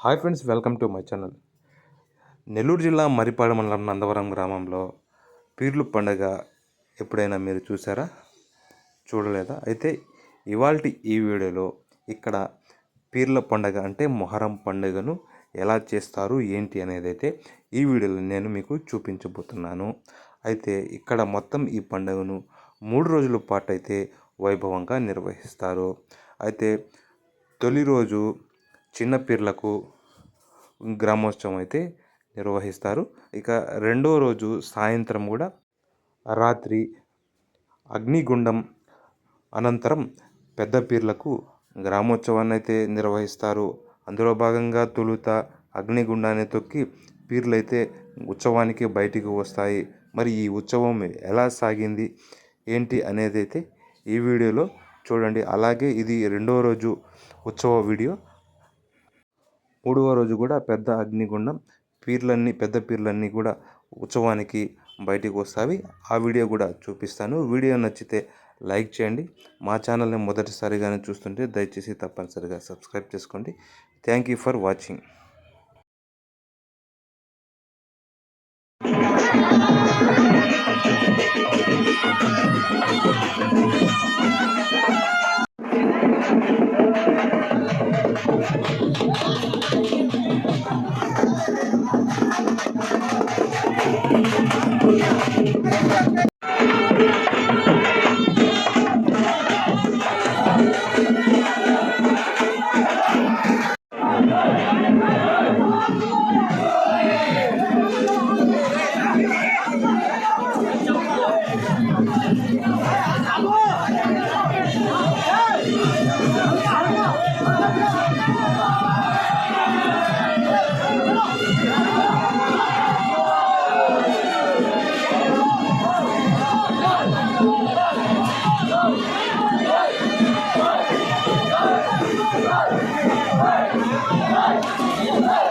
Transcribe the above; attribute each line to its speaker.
Speaker 1: Hi friends, welcome to my channel. Nellore జిల్లా మరిపాడు మండలం నందవరం గ్రామంలో పీర్లు పండుగ ఎప్పుడైనా మీరు చూసారా? చూడలేదా? అయితే ఇవాల్టి ఈ వీడియోలో ఇక్కడ పీర్ల పండుగ అంటే మొహరం పండుగను ఎలా చేస్తారు ఏంటి అనేది అయితే ఈ వీడియోలో నేను మీకు చూపించబోతున్నాను. అయితే ఇక్కడ మొత్తం ఈ పండుగను 3 రోజుల పాటు అయితే వైభవంగా నిర్వహిస్తారు. అయితే తొలి రోజు చిన్న పీర్లకు గ్రామోత్సవం అయితే నిర్వహిస్తారు. ఇక రెండో రోజు సాయంత్రం కూడా రాత్రి అగ్నిగుండం అనంతరం పెద్ద పీర్లకు గ్రామోత్సవాన్ని అయితే నిర్వహిస్తారు. అందులో భాగంగా తొలుత అగ్నిగుండాన్ని తొక్కి పీర్లు అయితే ఉత్సవానికి బయటికి వస్తాయి. మరి ఈ ఉత్సవం ఎలా సాగింది ఏంటి అనేది అయితే ఈ వీడియోలో చూడండి. అలాగే ఇది రెండో రోజు ఉత్సవ వీడియో. మూడవ రోజు కూడా పెద్ద అగ్నిగుండం పెద్ద పీర్లన్నీ కూడా ఉత్సవానికి బయటికి వస్తాయి. ఆ వీడియో కూడా చూపిస్తాను. వీడియో నచ్చితే లైక్ చేయండి. మా ఛానల్ని మొదటిసారిగానే చూస్తుంటే దయచేసి తప్పనిసరిగా సబ్స్క్రైబ్ చేసుకోండి. Thank you for watching. Hey!